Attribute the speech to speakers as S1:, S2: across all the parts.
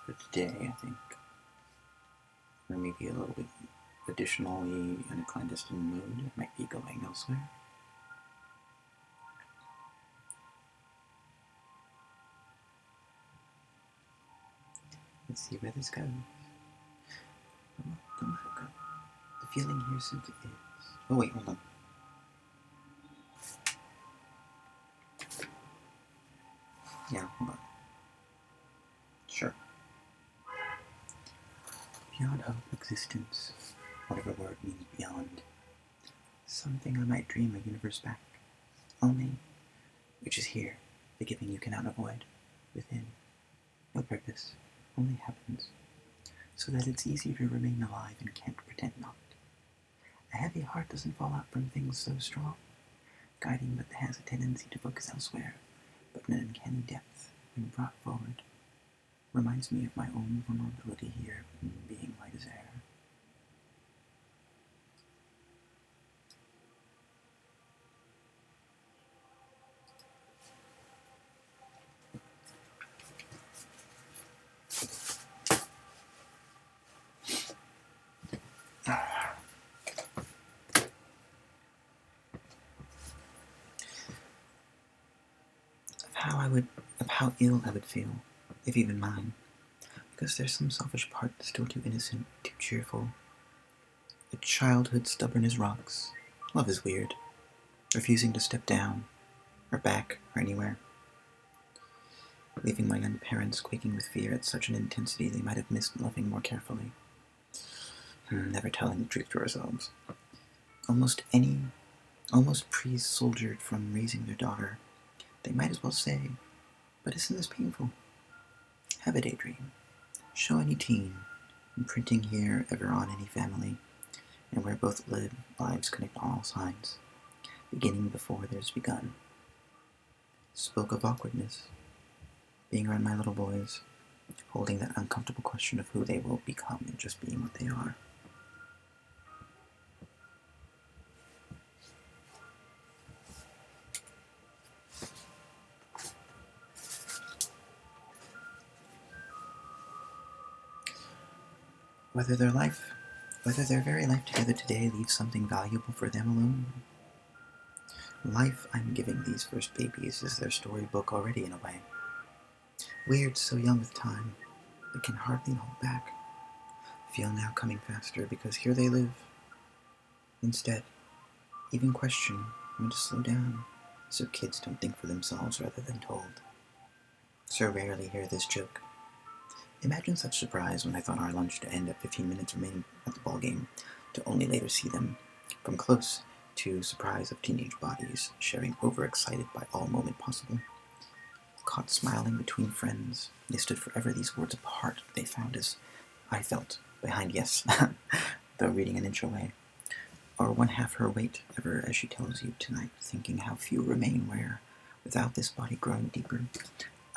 S1: for today, I think. Or maybe a little bit additionally in a clandestine mode. It might be going elsewhere. Let's see where this goes. Don't let it go. The feeling here simply is. Oh wait, hold on. Yeah, hold on. Sure. Beyond hope, existence, whatever word means beyond. Something I might dream a universe back. Only, which is here, the giving you cannot avoid. Within. No purpose, only happens. So that it's easy to remain alive and can't pretend not. A heavy heart doesn't fall out from things so strong, guiding but has a tendency to focus elsewhere, but an uncanny depth, when brought forward, reminds me of my own vulnerability here in being light as air. Of how ill I would feel, if even mine, because there's some selfish part still too innocent, too cheerful. A childhood stubborn as rocks. Love is weird, refusing to step down, or back, or anywhere. Leaving my young parents quaking with fear at such an intensity they might have missed loving more carefully. Never telling the truth to ourselves. Almost pre-soldiered from raising their daughter, they might as well say, but isn't this painful? Have a daydream. Show any teen, imprinting here ever on any family, and where both lives connect all signs, beginning before there's begun. Spoke of awkwardness, being around my little boys, holding that uncomfortable question of who they will become and just being what they are. Whether their very life together today leaves something valuable for them alone. Life I'm giving these first babies is their storybook already in a way. Weird, so young with time, but can hardly hold back. Feel now coming faster because here they live. Instead, even question when to slow down so kids don't think for themselves rather than told. So rarely hear this joke. Imagine such surprise when I thought our lunch to end at 15 minutes remaining at the ballgame, to only later see them, from close to surprise of teenage bodies, sharing overexcited by all moment possible. Caught smiling between friends, they stood forever these words apart they found as I felt, behind yes, though reading an inch away. Or one half her weight ever as she tells you tonight, thinking how few remain where, without this body growing deeper,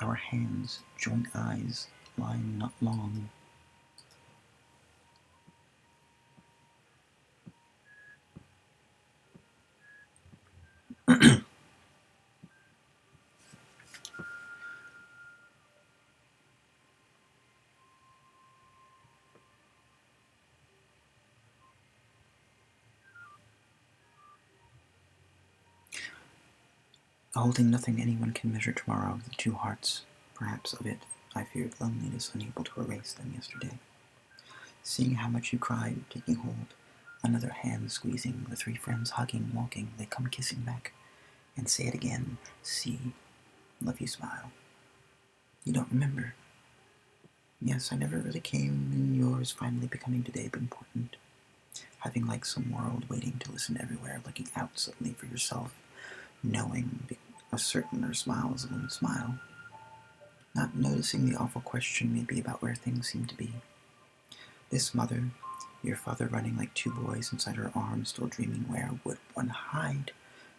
S1: our hands, joint eyes, line not long. Holding nothing anyone can measure tomorrow, the two hearts, perhaps of it, I feared loneliness unable to erase them yesterday. Seeing how much you cried, taking hold, another hand squeezing, the three friends hugging, walking, they come kissing back, and say it again, see, love you smile. You don't remember. Yes, I never really came, and yours finally becoming today but important. Having like some world waiting to listen everywhere, looking out suddenly for yourself, knowing a certainer smile is a lone smile. Not noticing the awful question maybe about where things seem to be. This mother, your father running like two boys inside her arms, still dreaming where would one hide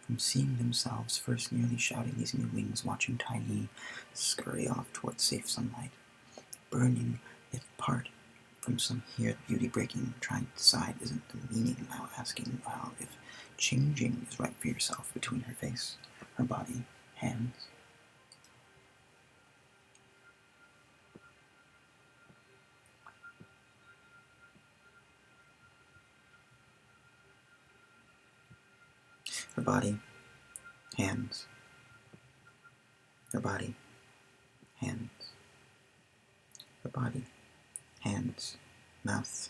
S1: from seeing themselves, first nearly shouting these new wings, watching tiny scurry off towards safe sunlight, burning it apart from some here beauty breaking, trying to decide isn't the meaning now, asking if changing is right for yourself between her face, her body, hands. Her body, hands, her body, hands, her body, hands, mouth,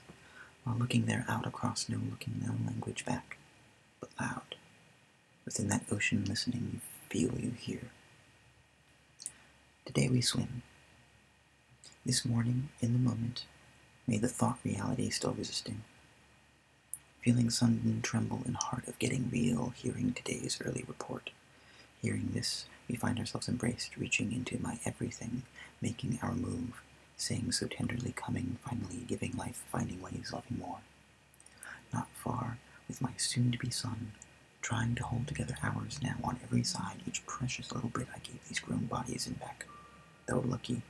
S1: while looking there out across no language back, but loud. Within that ocean listening, you feel, you hear. Today we swim. This morning, in the moment, made the thought reality still resisting. Feeling sudden tremble in heart of getting real, hearing today's early report. Hearing this, we find ourselves embraced, reaching into my everything, making our move, saying so tenderly, coming, finally, giving life, finding ways, loving more. Not far, with my soon-to-be son, trying to hold together ours now on every side, each precious little bit I gave these grown bodies in back. Though lucky,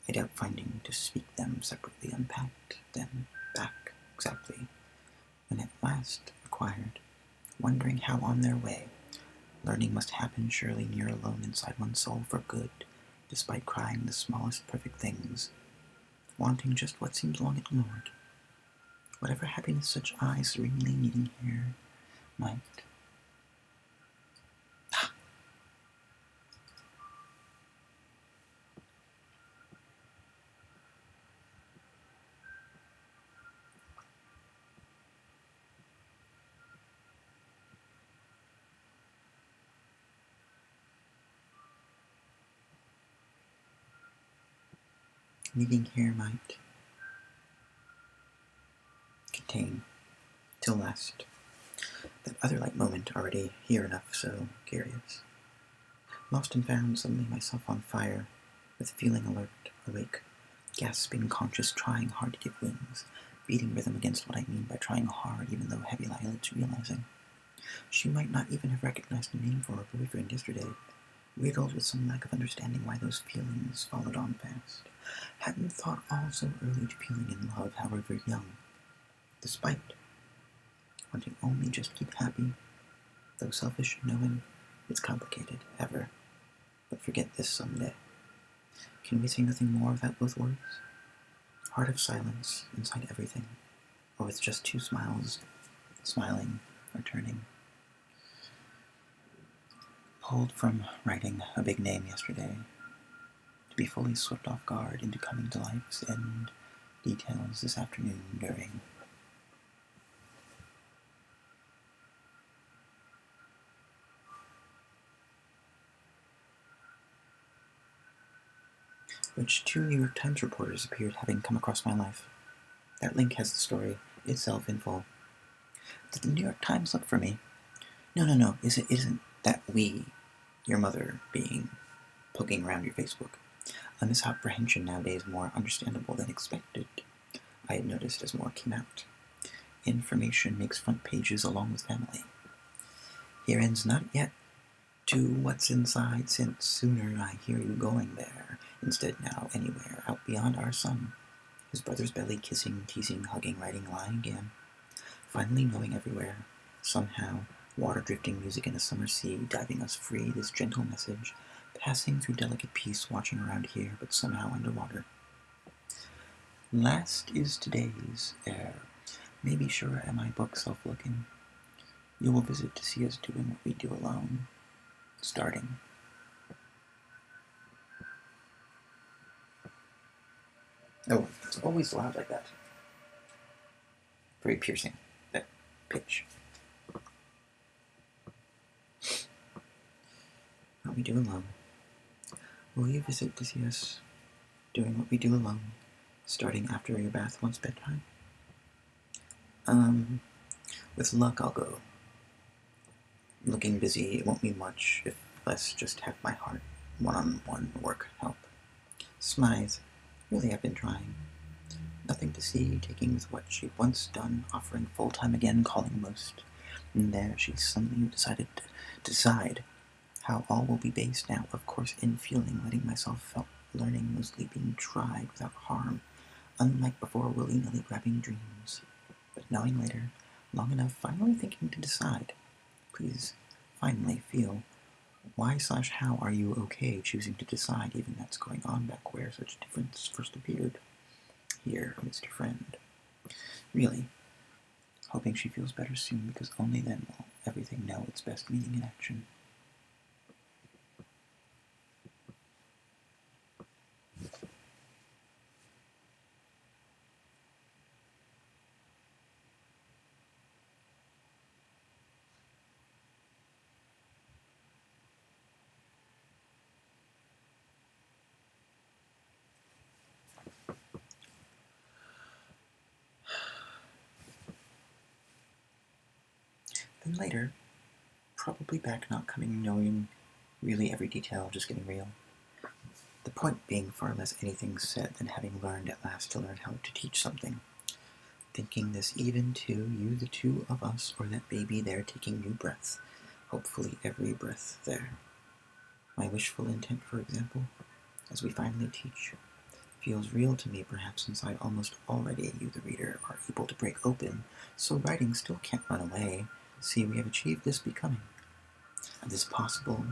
S1: I doubt finding to speak them separately, unpacked them back exactly, when at last acquired, wondering how on their way, learning must happen surely near alone inside one's soul for good, despite crying the smallest perfect things, wanting just what seems long ignored. Whatever happiness such eyes serenely needing here might. Needing here might contain, till last, that other light moment already here enough so curious. Lost and found, suddenly myself on fire, with feeling alert, awake, gasping, conscious, trying hard to give wings, beating rhythm against what I mean by trying hard, even though heavy eyelids, realizing she might not even have recognized a name for her boyfriend yesterday, riddled with some lack of understanding why those feelings followed on fast. Hadn't thought all so early to feeling in love, however young, despite wanting only just keep happy, though selfish, knowing it's complicated, ever, but forget this someday. Can we say nothing more without both words? Heart of silence inside everything, or with just two smiles, smiling or turning. Pulled from writing a big name yesterday, to be fully swept off guard into coming to life's end details this afternoon during which two New York Times reporters appeared having come across my life. That link has the story itself in full. Did the New York Times look for me? No, isn't that we, your mother, being poking around your Facebook. A misapprehension nowadays more understandable than expected, I had noticed as more came out. Information makes front pages along with family. Here ends not yet to what's inside, since sooner I hear you going there, instead now anywhere, out beyond our son, his brother's belly kissing, teasing, hugging, writing, lying again, finally knowing everywhere, somehow, water drifting music in a summer sea, diving us free, this gentle message, passing through delicate peace, watching around here, but somehow underwater. Last is today's air. Maybe sure am I book self-looking. You will visit to see us doing what we do alone. Starting. Oh, it's always loud like that. Very piercing, that pitch. What we do alone. Will you visit to see us doing what we do alone, starting after your bath once bedtime? With luck I'll go. Looking busy, it won't mean much, if less just have my heart, one-on-one work help. Smythe, really I've been trying. Nothing to see, taking with what she'd once done, offering full-time again, calling most. And there she suddenly decided to decide how all will be based now, of course in feeling, letting myself felt, learning mostly being tried without harm, unlike before willy-nilly grabbing dreams. But knowing later, long enough, finally thinking to decide. Please, finally feel, why/how are you okay choosing to decide even that's going on back where such difference first appeared? Here, Mr. Friend. Really, hoping she feels better soon, because only then will everything know its best meaning in action. Then later, probably back not coming knowing really every detail, just getting real. The point being far less anything said than having learned at last to learn how to teach something. Thinking this even to you, the two of us, or that baby there taking new breath, hopefully every breath there. My wishful intent, for example, as we finally teach, feels real to me perhaps since I almost already, you the reader, are able to break open, so writing still can't run away. See, we have achieved this becoming. This possible,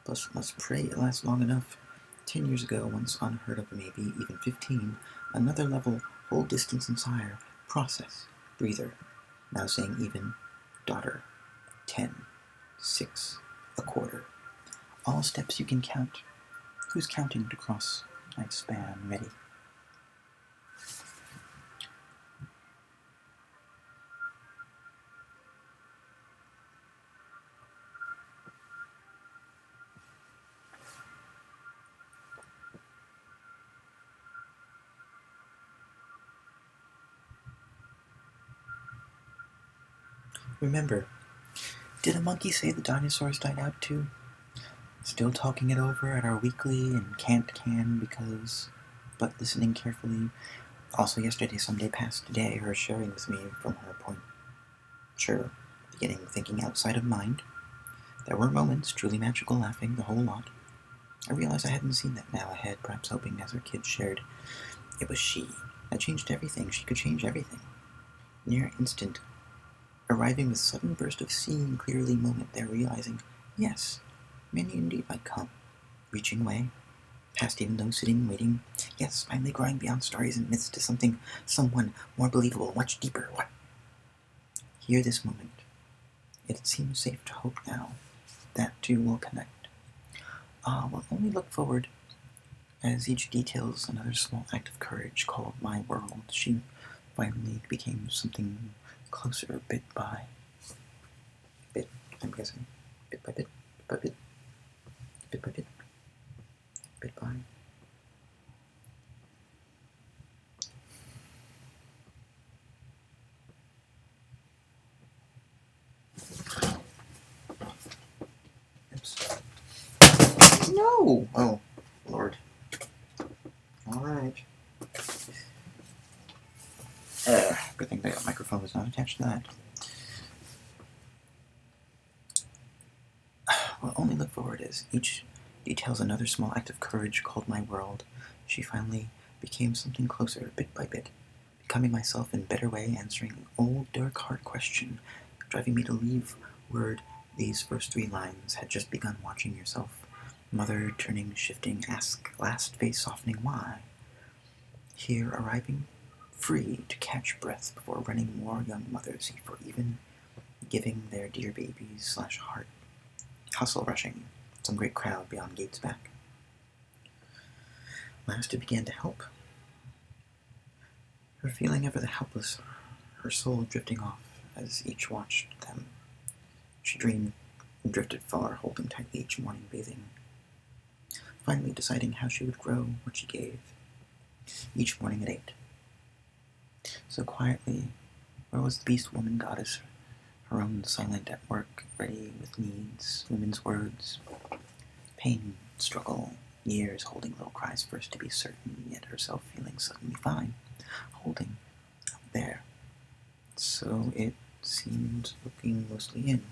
S1: plus let's pray it lasts long enough. 10 years ago, once unheard of, maybe even 15, another level, whole distance and sire, process, breather, now saying even, daughter, 10, 6, a quarter. All steps you can count. Who's counting to cross? I span ready. Remember, did a monkey say the dinosaurs died out too? Still talking it over at our weekly and can't can because, but listening carefully. Also yesterday, someday past today, her sharing with me from her point. Sure, beginning thinking outside of mind. There were moments, truly magical, laughing, the whole lot. I realized I hadn't seen that now ahead, perhaps hoping as her kids shared. It was she that changed everything. She could change everything. Near instant, arriving with sudden burst of seeing clearly moment there, realizing, yes, many indeed might come. Reaching away, past even those sitting, waiting. Yes, finally growing beyond stories and myths to something, someone more believable, much deeper. What? Hear this moment. It seems safe to hope now that too will connect. We'll only look forward as each details another small act of courage called my world. She finally became something closer bit by bit, I'm guessing. Bit by bit, bit by bit, bit by bit, bit by. Oops. No! Oh, Lord. Alright. Good thing the microphone was not attached to that. We'll only look forward as each details another small act of courage called my world. She finally became something closer, bit by bit, becoming myself in better way, answering an old, dark, hard question, driving me to leave word these first 3 lines had just begun watching yourself. Mother turning, shifting, ask, last face softening, why? Here arriving, free to catch breath before running more young mothers, for even giving their dear babies / heart. Hustle rushing, some great crowd beyond gates back. Last it began to help. Her feeling ever the helpless, her soul drifting off as each watched them. She dreamed and drifted far, holding tightly each morning, bathing. Finally deciding how she would grow what she gave. Each morning at 8. So quietly, where was the beast woman goddess? Her own silent at work, ready with needs, women's words, pain, struggle, years holding little cries first to be certain, yet herself feeling suddenly fine, holding out there. So it seemed looking mostly in.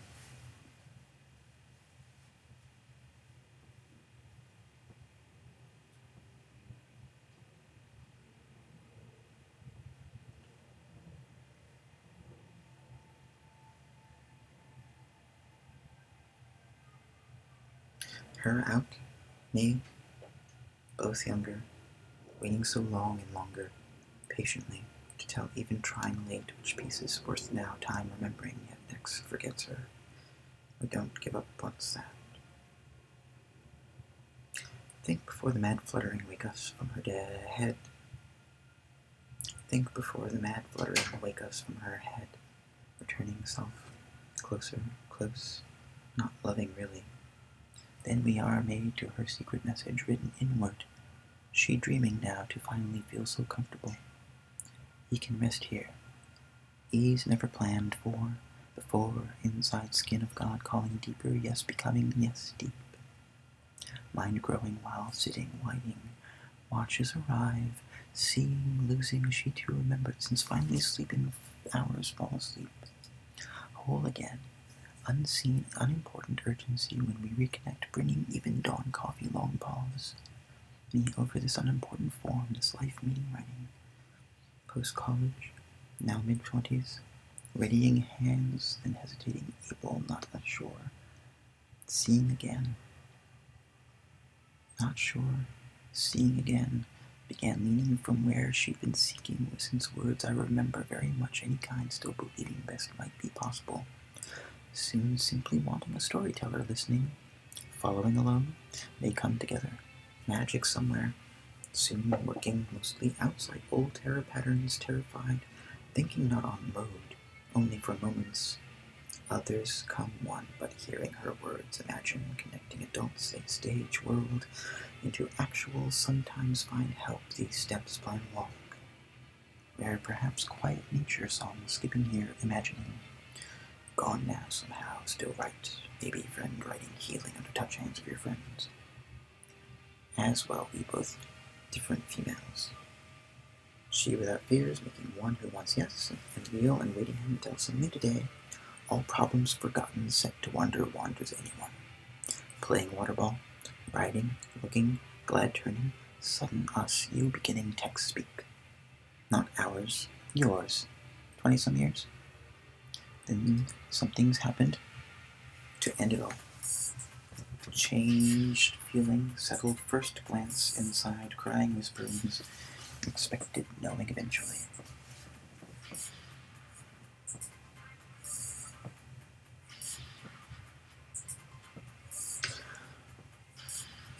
S1: Her out, me, both younger, waiting so long and longer, patiently, to tell even trying late which piece is worth now time remembering, yet next forgets her. or don't give up, what's that? Think before the mad fluttering wake us from her head. Think before the mad fluttering wake us from her head, returning self, closer, close, not loving really. Then we are made to her secret message written inward, she dreaming now to finally feel so comfortable. He can rest here. Ease never planned for, before, inside skin of God calling deeper, yes, becoming, yes, deep. Mind growing while sitting, whiting, watches arrive, seeing, losing, she too remembered, since finally sleeping hours fall asleep. Whole again, unseen, unimportant urgency when we reconnect, bringing even dawn coffee long pause. Me over this unimportant form, this life meeting writing. Post-college, now mid-20s, readying hands, then hesitating, able, not unsure. Seeing again, not sure, seeing again, began leaning from where she'd been seeking, since words I remember very much any kind, still believing best might be possible. Soon simply wanting a storyteller listening, following alone, may come together. Magic somewhere. Soon working mostly outside old terror patterns, terrified, thinking not on mode, only for moments. Others come one, but hearing her words, imagine connecting adults, a stage world, into actual, sometimes find help these steps plan walk. Where perhaps quiet nature song skipping here, imagining. Gone now somehow, still right, maybe friend writing healing under touch hands of your friends. As well, we both different females. She without fears, making one who wants yes, and real, and waiting him to tell something today. All problems forgotten, set to wonder, wanders anyone. Playing waterball, riding, looking, glad turning, sudden us, you beginning text speak. Not ours, yours. 20-some years. Then something's happened to end it all. Changed feeling, settled first glance inside, crying whisperings, expected knowing eventually.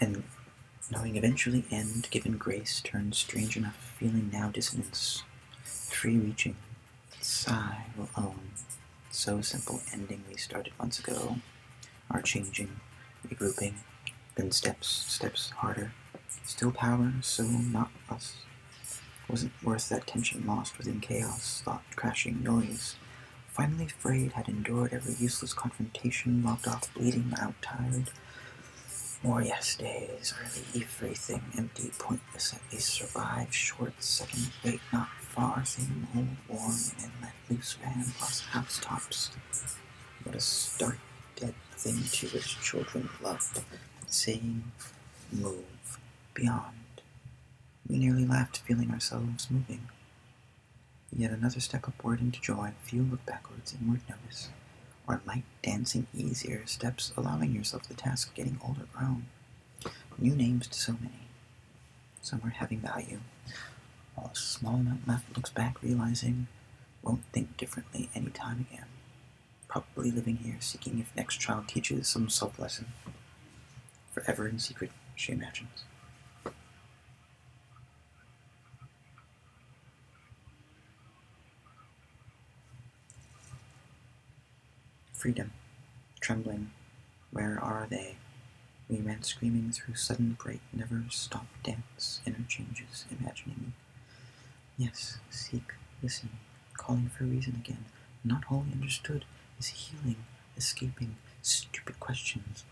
S1: And knowing eventually end, given grace, turned strange enough, feeling now dissonance, free-reaching, sigh will own. So simple ending we started months ago, are changing, regrouping, then steps harder. Still power, so not us. Wasn't worth that tension lost within chaos, thought crashing noise. Finally frayed, had endured every useless confrontation, locked off, bleeding out, tired. More yes days, early everything empty, pointless, at least survive. Short second, wait not far, same old warm, and let loose ran plus housetops. What a stark dead thing to which children loved, saying, move, beyond. We nearly laughed, feeling ourselves moving. Yet another step upward into joy, few look backwards, inward notice, or light dancing easier steps, allowing yourself the task of getting older grown. New names to so many. Some are having value, while a small amount left looks back, realizing, won't think differently any time again. Probably living here, seeking if next child teaches some self-lesson. Forever in secret, she imagines. Freedom, trembling, where are they? We ran screaming through sudden bright, never stop dance, interchanges, imagining. Yes, seek, listen, calling for reason again, not wholly understood, is healing, escaping, stupid questions.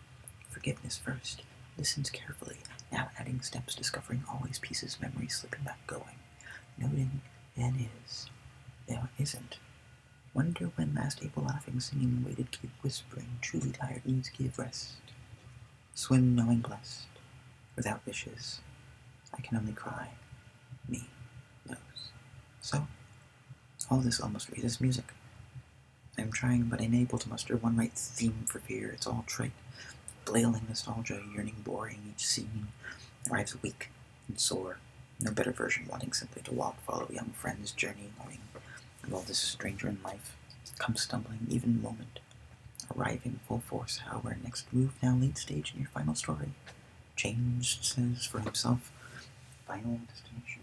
S1: Forgiveness first, listens carefully, now adding steps, discovering always pieces, memory slipping back going, noting, then is, there isn't. Wonder when last able laughing, singing, waited, keep whispering, truly tired needs give rest. Swim knowing blessed, without wishes, I can only cry, me knows. So, all this almost reads as music. I am trying but unable to muster one right theme for fear, it's all trite, flailing nostalgia, yearning, boring, each scene arrives weak and sore, no better version, wanting simply to walk, follow young friends' journey, knowing of all this stranger in life, come stumbling, even moment, Arriving full force, however, next move now late stage in your final story. Change says for himself, final destination.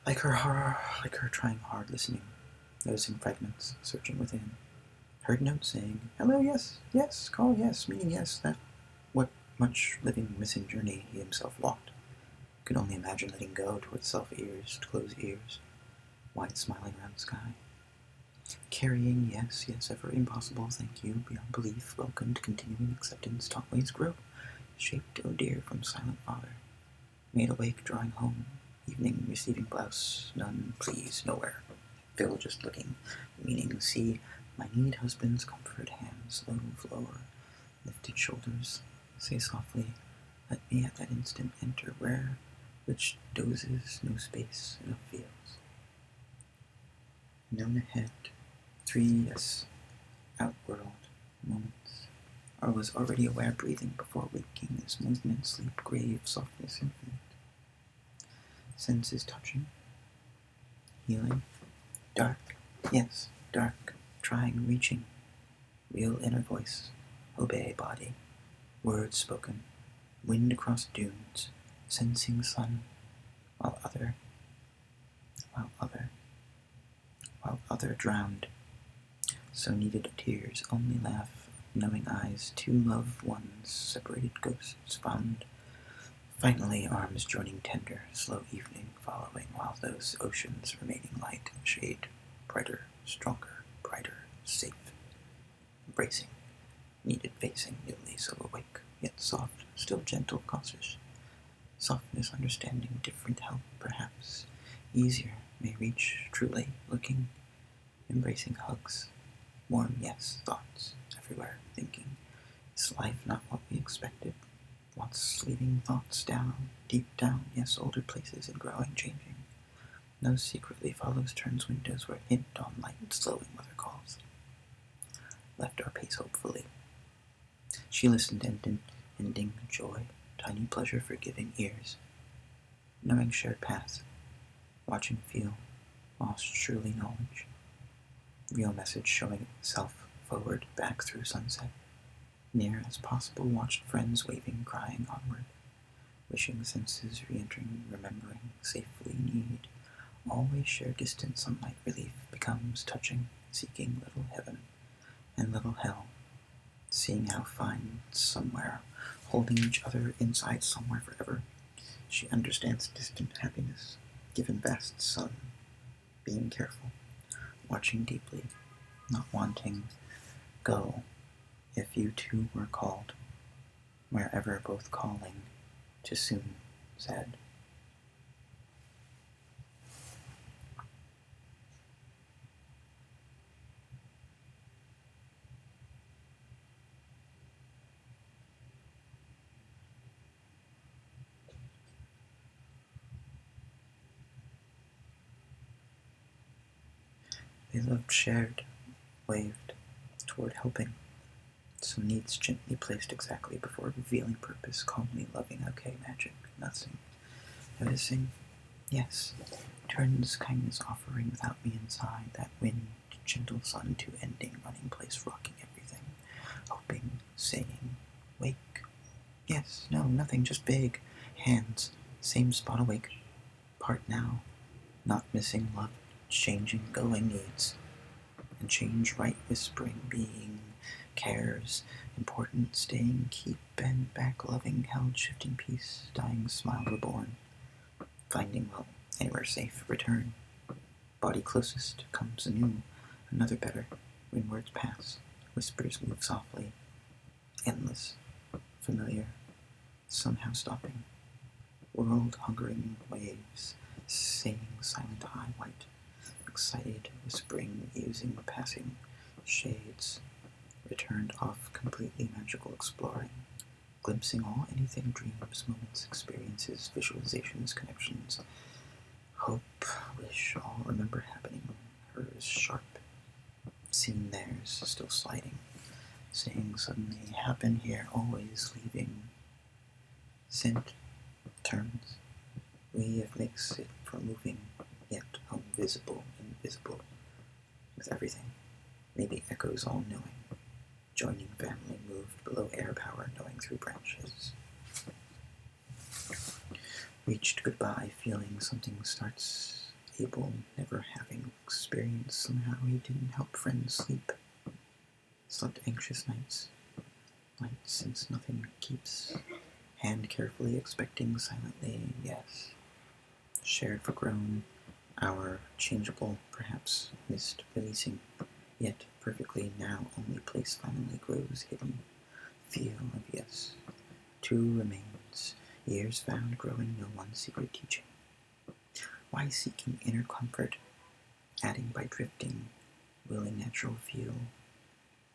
S1: Like her trying hard, listening, noticing fragments, searching within. Heard notes saying, hello, yes, yes, call yes, meaning yes, that what much living missing journey he himself walked. Could only imagine letting go towards self-ears, to close ears, wide smiling round sky. Carrying, yes, yes, ever impossible, thank you, beyond belief, welcomed, continuing acceptance, taught ways grow, shaped, oh dear, from silent father. Made awake, drawing home, evening, receiving blouse, none, please, nowhere. Phil just looking, meaning, see, my need husband's comfort, hands, low floor, lifted shoulders, say softly, let me at that instant enter where, which dozes, no space, enough feels. Known ahead, 3 yes, outworld, moments. I was already aware, breathing before waking, this movement, sleep, grave, softness, infinite. Senses touching, healing, dark, yes, dark, trying, reaching, real inner voice, obey body, words spoken, wind across dunes, sensing sun, while other drowned, so needed tears, only laugh, knowing eyes, 2 loved ones, separated ghosts found. Finally, arms joining tender, slow evening following, while those oceans remaining light, shade, brighter, stronger, brighter, safe, embracing, needed facing, newly so awake, yet soft, still gentle, cautious. Softness, understanding, different help, perhaps, easier, may reach, truly, looking, embracing hugs, warm, yes, thoughts, everywhere, thinking, is life not what we expected? Once leaving thoughts down, deep down, yes, older places and growing, changing. No secretly follows turns windows where hint on light, slowing mother calls. Left our pace hopefully. She listened, ending joy, tiny pleasure forgiving ears. Knowing shared paths, watching feel, lost surely knowledge. Real message showing itself forward, back through sunset. Near as possible, watched friends waving, crying onward. Wishing senses re-entering, remembering, safely need. Always share distance, sunlight relief becomes touching, seeking little heaven and little hell. Seeing how fine somewhere, holding each other inside somewhere forever. She understands distant happiness, given vast sun, being careful, watching deeply, not wanting, go, if you too were called, wherever both calling, to soon, said. They loved, shared, waved, toward helping, so needs gently placed exactly before revealing purpose, calmly loving, okay, magic, nothing. Noticing, yes, turns kindness offering without me inside, that wind, gentle sun to ending, running place, rocking everything, hoping, saying, wake, yes, no, nothing, just vague, hands, same spot awake, part now, not missing, love, changing, going needs, and change right, whispering, being, cares, important, staying, keep, bend back, loving, held, shifting peace, dying, smile, reborn, finding well, anywhere safe, return, body closest, comes anew, another better, when words pass, whispers move softly, endless, familiar, somehow stopping, world hungering waves, saying silent eye white, excited, whispering, using, passing, shades, returned off, completely magical, exploring, glimpsing all, anything, dreams, moments, experiences, visualizations, connections, Hope, wish, all remember happening. Hers sharp, seen theirs still sliding, saying suddenly happen here, always leaving. Scent turns. We have mixed it for moving, yet invisible, with everything. Maybe echoes all knowing. Joining family moved below air power, knowing through branches. Reached goodbye, feeling something starts able, never having experienced. Somehow he didn't help friends sleep. Slept anxious nights since nothing keeps. Hand carefully expecting silently, yes. Shared for grown, our changeable, perhaps missed releasing. Yet perfectly now only place finally grows hidden. Feel of yes. Two remains. Years found growing no one secret teaching. Why seeking inner comfort? Adding by drifting. Willing natural feel.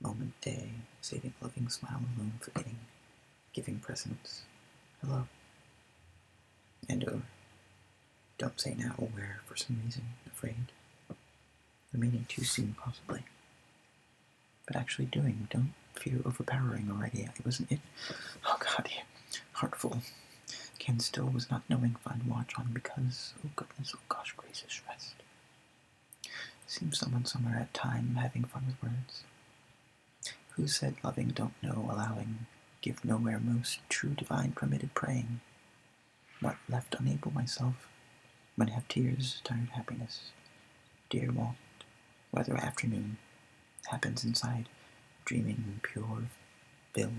S1: Moment day. Saving loving smile alone forgetting. Giving presence. Hello. And over. Don't say now where for some reason. Afraid. Remaining too soon possibly. But actually doing. Don't fear overpowering already. Wasn't it? Oh God, heartful. Ken still was not knowing find watch on because, oh goodness, oh gosh, gracious rest. Seems someone somewhere at time having fun with words. Who said loving don't know, allowing, give nowhere most true divine permitted praying? What left unable myself, when have tears, tired happiness, dear walt, weather afternoon, happens inside, dreaming pure, filled.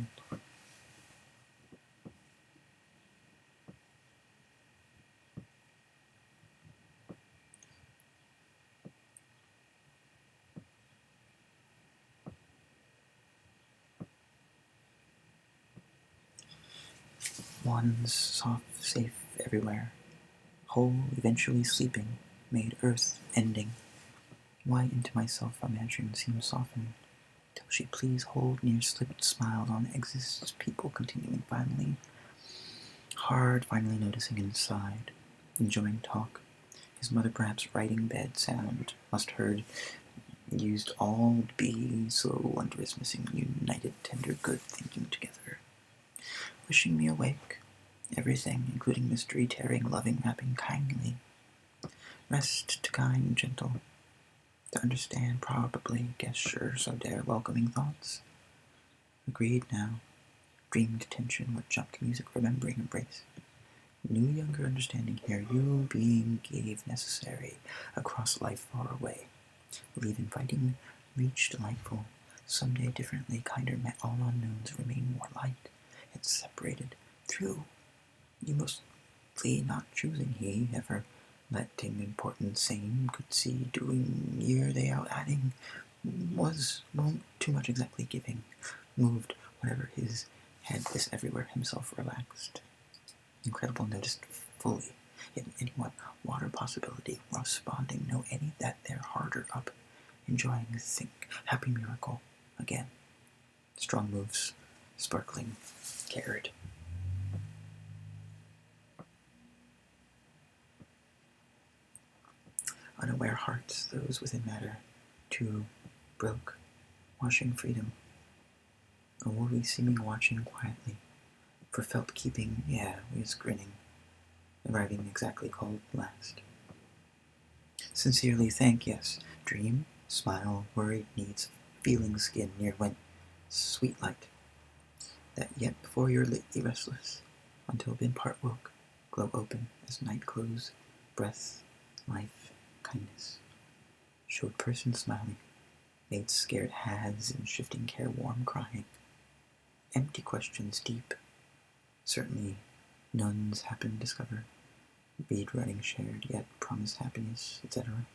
S1: One's soft, safe everywhere, whole, eventually sleeping, made earth ending. Why into myself imagine seems softened, till she please hold near slipped smiles on exists people continuing finally, hard finally noticing inside, enjoying talk, his mother perhaps writing bed sound, must heard, used all be so wondrous missing, united tender good thinking together, wishing me awake, everything, including mystery, tearing, loving, rapping kindly, rest to kind, gentle, to understand, probably, guess sure, so dare, welcoming thoughts. Agreed now. Dreamed tension, what jumped music, remembering embrace. New younger understanding here, you being gave necessary, across life far away. Leave inviting, reach delightful, someday differently, kinder met all unknowns, remain more light, yet separated, through. You mostly not choosing he, ever letting important same, could see doing year they out adding, won't too much exactly giving, moved whatever his head this everywhere himself relaxed. Incredible noticed fully, yet anyone, water possibility, responding, know any that they're harder up, enjoying, think, happy miracle, again. Strong moves, sparkling, cared. Unaware hearts, those within matter, too, broke, washing freedom, a woolly seeming watching quietly, for felt keeping, was grinning, arriving exactly called last. Sincerely thank, yes, dream, smile, worried needs, feeling skin near went, sweet light, that yet before you're lately restless, until been part woke, glow open as night close, breath, life, kindness, showed person smiling, made scared hads in shifting care warm crying, empty questions deep, certainly nuns happen discover, bead writing shared, yet promised happiness, etc.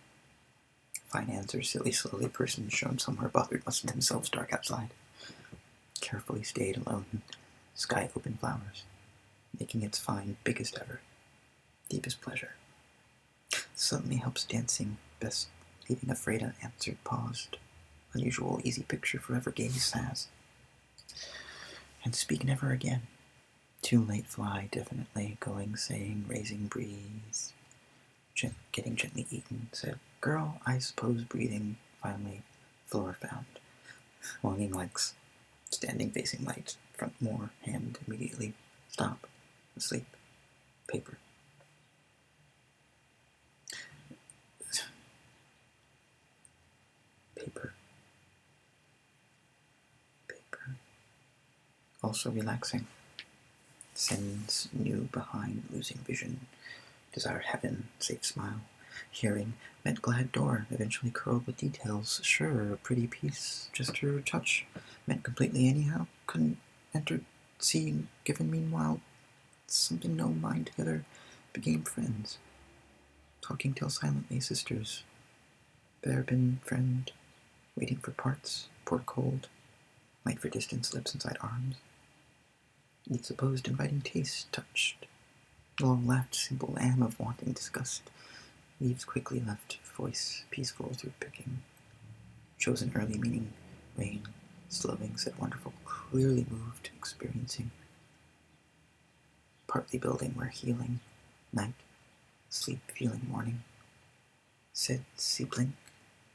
S1: Fine answer, silly, slowly person shown somewhere bothered must themselves dark outside. Carefully stayed alone, sky open flowers, making its fine biggest ever, deepest pleasure. Suddenly helps dancing, best leaving afraid unanswered, paused. Unusual, easy picture forever gaze has. And speak never again. Too late fly, definitely, going, saying, raising breeze. getting gently eaten, said, "Girl, I suppose breathing." Finally, floor found. Longing legs, standing facing light, front more, hand immediately. Stop. Asleep. Paper. Paper. Paper. Also relaxing. Sends new behind losing vision. Desire heaven, safe smile. Hearing, meant glad door, eventually curled with details. Sure, a pretty piece, just her touch, meant completely anyhow. Couldn't enter, seeing, given meanwhile, something no mind together, became friends. Talking till silently, sisters. There been friend, waiting for parts, poured cold, light for distance, lips inside arms. Each supposed inviting taste touched. Long laughed, simple am of wanting disgust. Leaves quickly left, voice peaceful through picking. Chosen early meaning, rain, slowing, said wonderful, clearly moved, experiencing. Partly building where healing, night, sleep, feeling morning. Said see blink,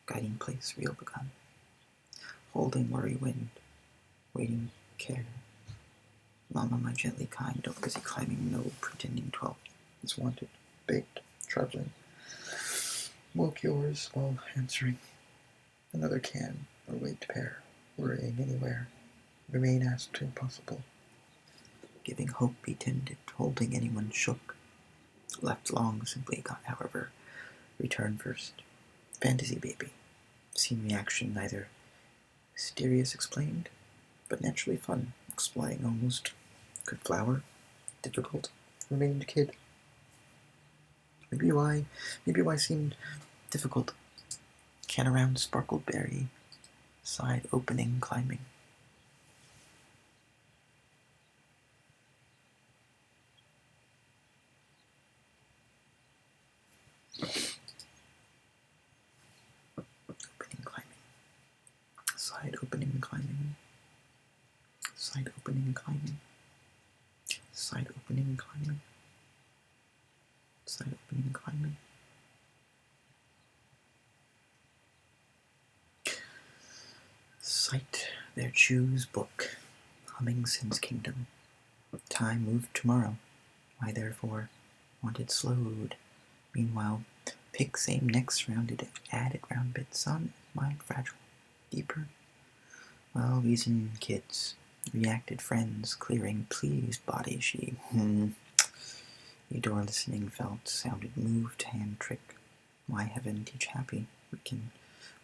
S1: guiding place, real begun. Holding worry wind, waiting care. Mama, my gently kind, don't busy climbing, no pretending 12 is wanted, baked, traveling. Woke yours while answering. Another can, or wait to pair, worrying anywhere. Remain asked impossible. Giving hope be tended, holding anyone shook. Left long, simply got, however, return first. Fantasy baby. Seen reaction neither mysterious explained, but naturally fun, exploring almost. Could flower, difficult, remained kid. Maybe why seemed difficult. Can around sparkled berry, side opening, climbing. Opening, climbing. Side opening, climbing. Side opening, climbing. Side opening, climbing. Side opening, climbing. Sight their choose book, humming sin's kingdom. Time moved tomorrow. I therefore wanted slowed. Meanwhile, pick same next rounded, added round bit, sun, mind fragile, deeper. Well, reason kids, reacted friends, clearing, pleased body she, Eudora listening felt, sounded moved, hand trick. My heaven teach happy,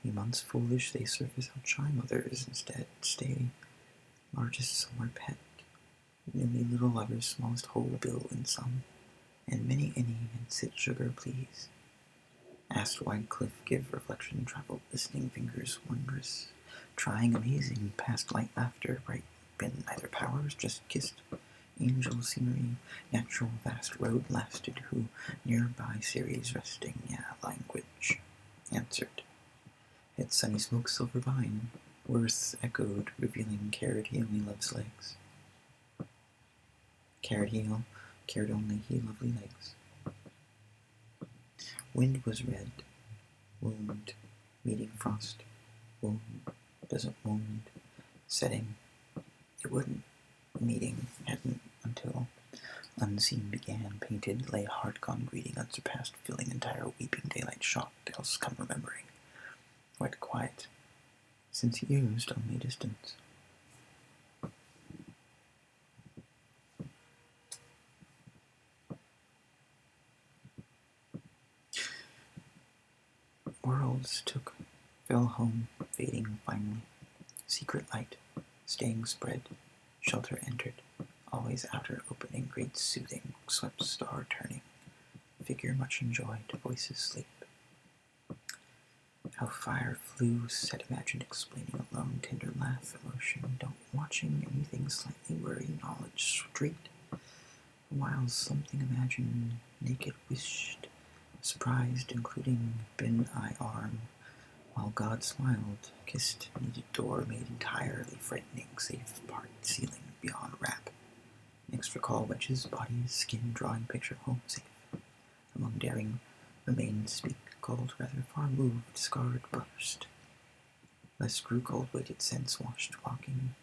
S1: we months foolish, they surface outshine others, instead stay, largest somewhere pet. Newly little lovers, smallest whole bill in some, and many any, and sit sugar please. Asked wide cliff, give reflection, traveled listening fingers, wondrous, trying amazing, past light laughter, bright, been neither powers, just kissed. Angel scenery, natural vast road lasted, who nearby series resting, yeah, language, answered. Its sunny smoke silver vine, worth echoed, revealing cared he only loves legs. Cared only he lovely legs. Wind was red, wound, meeting frost, wound, doesn't wound, setting, it wouldn't, meeting, hadn't, until unseen began, painted, lay heart gone greeting, unsurpassed, filling entire weeping daylight, shocked, else come remembering, quite quiet, since used only distance. Worlds took, fell home, fading finally, secret light, staying spread, shelter entered, always outer opening, great soothing, swept star turning, figure much enjoyed, voices sleep. How fire flew, said imagined, explaining alone, tender laugh, emotion, don't watching anything slightly worry, knowledge straight, while something imagined, naked wished, surprised, including been I arm, while God smiled, kissed, needed door, made entirely frightening, safe part, ceiling, beyond wrap. Next recall wedges, bodies, skin, drawing picture, home safe. Among daring Remained speak, cold, rather far moved, scarred, burst. Less grew cold, weighted sense, washed, walking.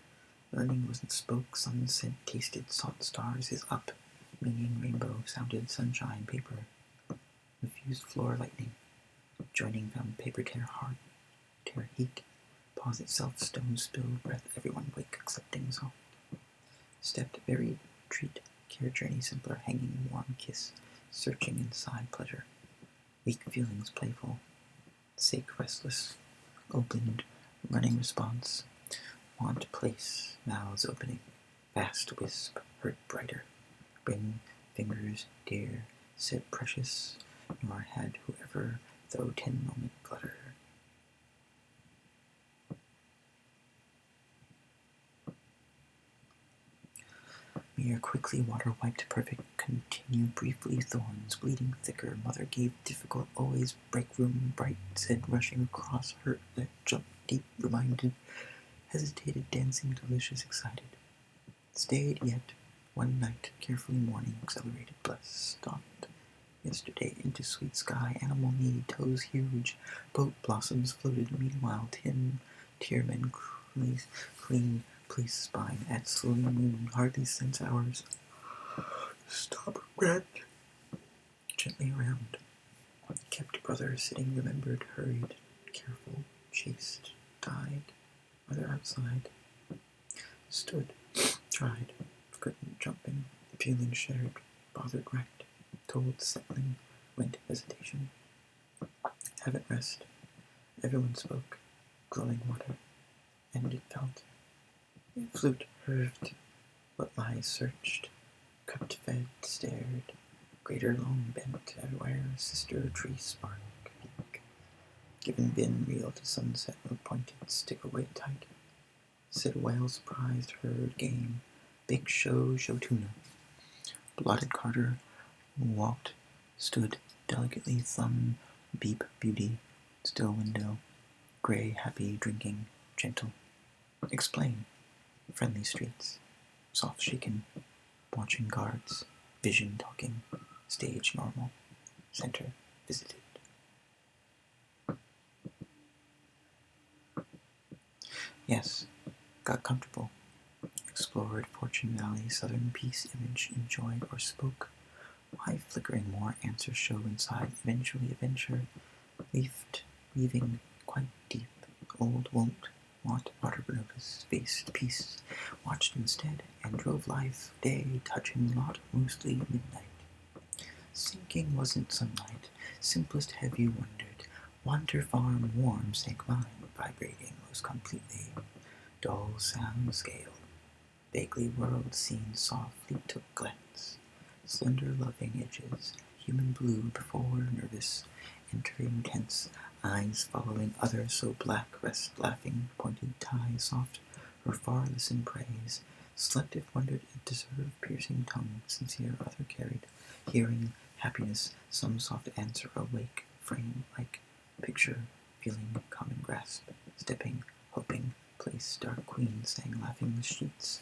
S1: Learning wasn't spoke, sunset tasted, sought stars, is up. Meaning rainbow, sounded sunshine, paper. Refused floor lightning. Joining found paper tear hard, tear heat. Pause itself, stone spill, breath, everyone wake, accepting soft. Stepped, very treat, care journey simpler, hanging warm kiss, searching inside pleasure. Weak feelings playful, sake restless, opened, running response. Want place, mouths opening, vast wisp, hurt brighter. Bring fingers, dear, said precious, nor had whoever, though 10-moment flutter. Mere quickly water wiped perfect, continue briefly thorns, bleeding thicker, mother gave difficult, always break room bright, said rushing across, hurt, let jump deep, reminded, hesitated, dancing, delicious, excited. Stayed yet, one night, carefully mourning, accelerated, blessed, stopped. Yesterday into sweet sky, animal need, toes huge, boat blossoms floated, meanwhile tearmen clean, place spine, at slowly moon, hardly sense hours. Stop, red, gently around. Kept brother sitting, remembered, hurried, careful, chased, died. Mother outside. Stood, tried, couldn't, jumping, feeling shared, bothered, wrecked, told, settling, went, hesitation. Haven't rest. Everyone spoke, glowing water, and it felt. Flute heard, what lies searched, cupped, fed, stared, greater long bent, everywhere, sister, tree, spark, peak. Given bin, reel to sunset, no pointed, stick away tight. Said whale surprised, heard, game, big show tuna. Blotted Carter, walked, stood, delicately, thumb, beep, beauty, still window, gray, happy, drinking, gentle. Explain. Friendly streets, soft shaken, watching guards, vision talking, stage normal, center visited. Yes, got comfortable, explored Fortune Valley, southern peace image, enjoyed or spoke. Why flickering more answers show inside, eventually adventure, leafed, weaving quite deep, old won't want water notice, faced peace, watched instead, and drove life, day, touching lot, mostly midnight. Sinking wasn't sunlight, simplest heavy wondered, wander farm warm sank mine, vibrating most completely, dull sound scale, vaguely world seen softly took glance, slender loving edges, human blue before nervous, entering tense, eyes following others so black, rest laughing, pointed tie soft, her far listen praise, selective wondered it deserved, piercing tongue, sincere other carried, hearing, happiness, some soft answer awake, frame like, picture, feeling, common grasp, stepping, hoping, place, dark queen sang laughing the sheets,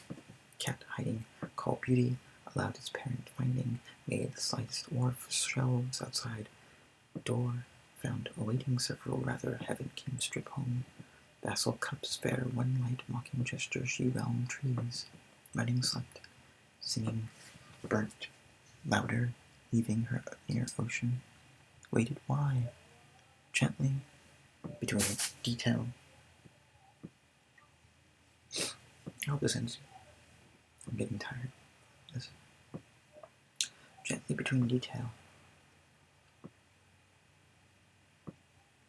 S1: cat hiding, call beauty, allowed its parent finding, made the slightest wharf, shelves outside, door, found awaiting several, rather heaven came strip home, vassal cups fair, one light mocking gesture, she realm trees, running slept, singing, burnt, louder, leaving her near ocean, waited why, gently, between detail. I hope this ends. I'm getting tired. Listen. Gently between detail.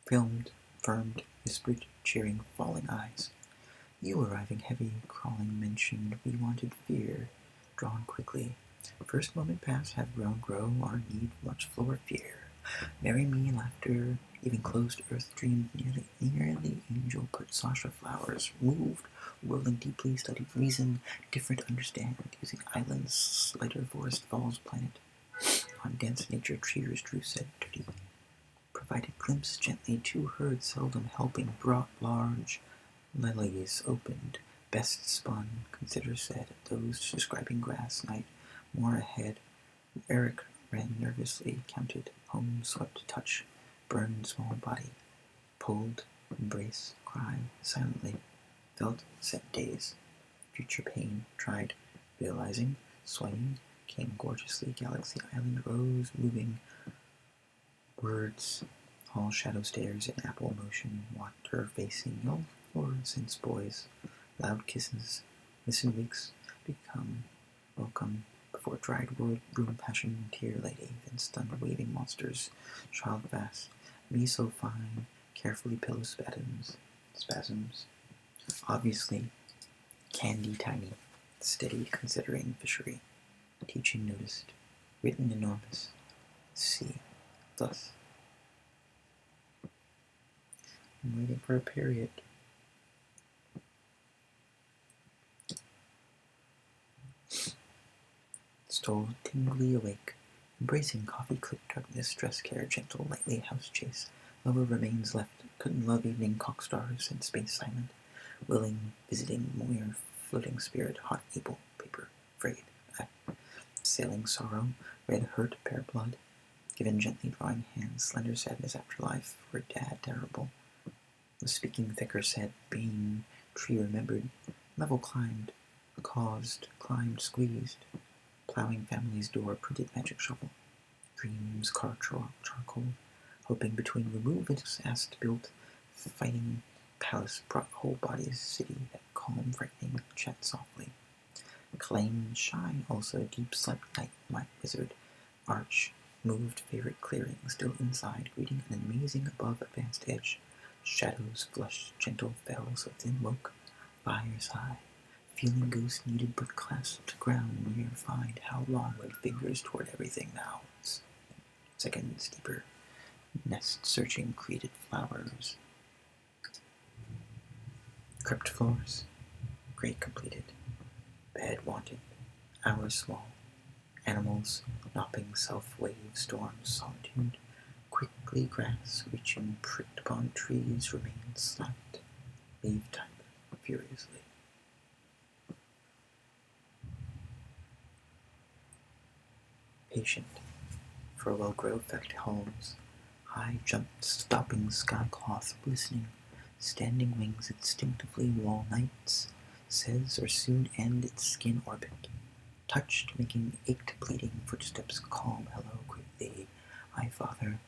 S1: Filmed, firmed, whispered, cheering, falling eyes. You arriving heavy, crawling, mentioned, we wanted fear, drawn quickly. First moment past have grow, our need much floor fear. Marry me, laughter, even closed earth dreamed nearly angel put Sasha flowers, moved, whirling deeply, studied reason, different understand, using islands, slighter forest falls planet. On dense nature cheers drew said dirty. Provided glimpse gently to herd seldom helping, brought large lilies opened, best spun, consider said, those describing grass night, more ahead, Eric ran nervously, counted, home swept touch, burned small body, pulled, embrace, cry, silently, felt, set days, future pain, tried, realizing, swaying, came gorgeously, Galaxy Island rose, moving, words, all shadow stairs in apple motion, water facing, no fluorescence boys, loud kisses, missing weeks, become, welcome, before dried wood, room passion, tear lady, then stunned waving monsters, child fast, me so fine, carefully pillow spasms, obviously, candy tiny, steady considering fishery, teaching noticed, written enormous, see, thus, I'm waiting for a period. Stole tingly awake, embracing coffee clip darkness, dress care, gentle, lightly house chase. Lover remains left, couldn't love evening cock stars and space silent, willing, visiting, moir, floating spirit, hot able, paper, frayed, sailing sorrow, red hurt, bare blood, given gently drawing hands, slender sadness afterlife, for dad terrible. The speaking thicker said, being, tree remembered, level climbed, caused, climbed, squeezed, plowing family's door, printed magic shovel, dreams, car charcoal, hoping between remove and asked built, fighting palace brought whole bodies, city that calm, frightening, chat softly, claim, shine also, deep slept night, my wizard, arch, moved favorite clearing, still inside, greeting an amazing above advanced edge, shadows flushed, gentle fells of thin woke, fires high, feeling goose needed but clasped ground near, find how long went fingers toward everything now. Seconds deeper, nest searching created flowers, crept floors, great completed, bed wanted, hours small, animals, knopping self-wave storms, solitude, quickly grass reaching pricked upon trees remained slapped, leave type furiously. Patient, furlough grow effect homes, high jumped, stopping sky cloth glistening, standing wings instinctively wall nights, says or soon end its skin orbit, touched, making ached bleeding footsteps calm, hello, quickly, I father,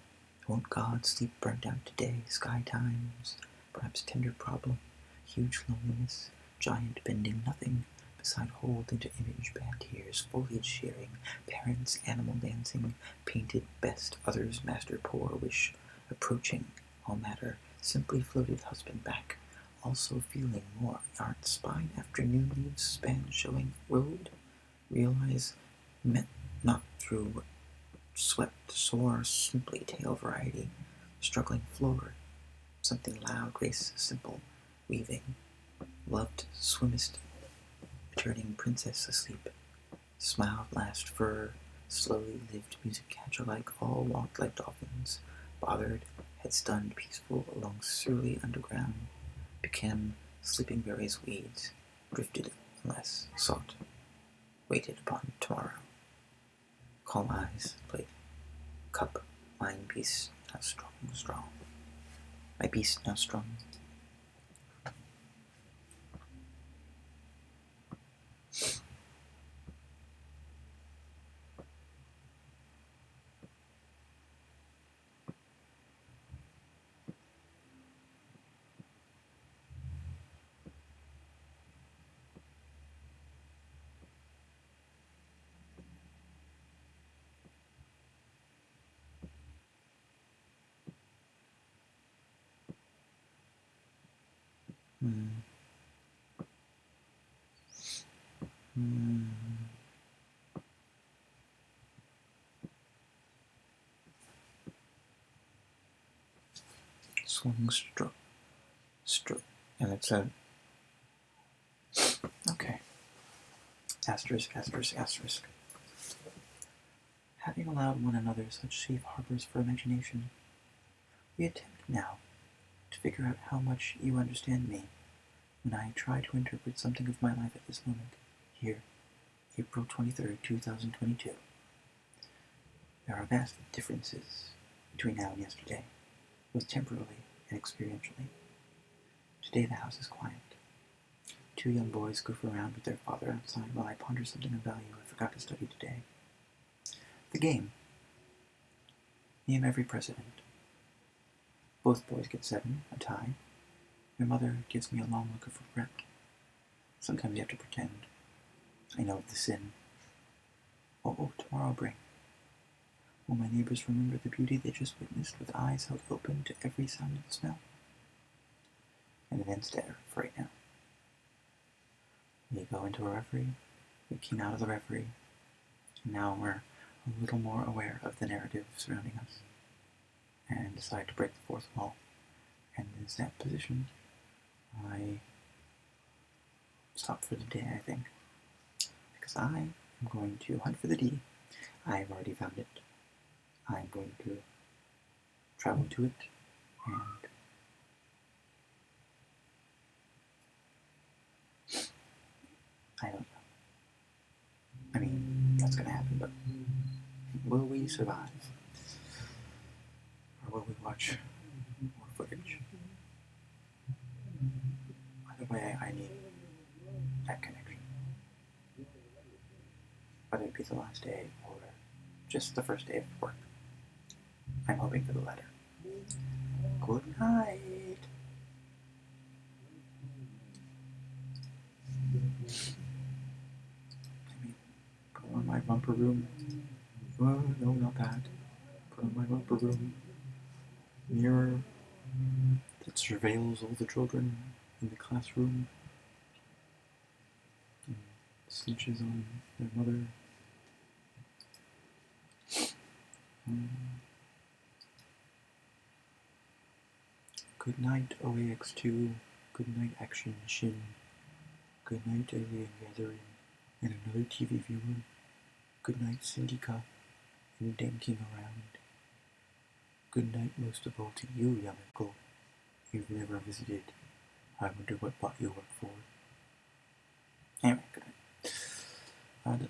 S1: won't God sleep burnt out today, sky times, perhaps tender problem, huge loneliness, giant bending nothing, beside hold into image bad tears, foliage shearing, parents animal dancing, painted best, others master poor, wish approaching, all matter, simply floated husband back, also feeling more art spine afternoon leaves span showing road, realize met not through swept, sore, simply tail variety, struggling floor, something loud, grace, simple, weaving, loved, swimmist, returning princess asleep, smiled last fur, slowly lived music catcher like, all walked like dolphins, bothered, head stunned, peaceful, along surly underground, became sleeping berries, weeds, drifted unless sought, waited upon tomorrow. Calm eyes, plate, cup, mine beast, now strong. My beast now strong. Swung and it's a, okay, asterisk, asterisk, asterisk. Having allowed one another such safe harbors for imagination, we attempt now to figure out how much you understand me when I try to interpret something of my life at this moment, here, April 23rd, 2022. There are vast differences between now and yesterday, both temporally and experientially. Today the house is quiet. Two young boys goof around with their father outside while I ponder something of value I forgot to study today. The game. Name every president. Both boys get 7, a tie. Their mother gives me a long look of regret. Sometimes you have to pretend. I know of the sin. What will tomorrow bring? Will my neighbors remember the beauty they just witnessed with eyes held open to every sound and smell? And it ends there for right now. We go into a reverie, we came out of the reverie, and now we're a little more aware of the narrative surrounding us, and decide to break the fourth wall. And in that position, I stop for the day, I think, because I am going to hunt for the D. I have already found it. I'm going to travel to it, and I don't know. I mean, that's going to happen, but will we survive? Or will we watch more footage? Either way, I need that connection. Whether it be the last day or just the first day of work. I'm hoping for the latter. Good night. Maybe put on my romper room. Oh, no, not that. Put on my romper room. Mirror that surveils all the children in the classroom. And snitches on their mother. Good night, OAX2. Good night, Action Shin. Good night, Alien Gathering. And another TV viewer. Good night, Syndica. And danking around. Good night most of all to you, young uncle. You've never visited. I wonder what bot you work for. Anyway, good night.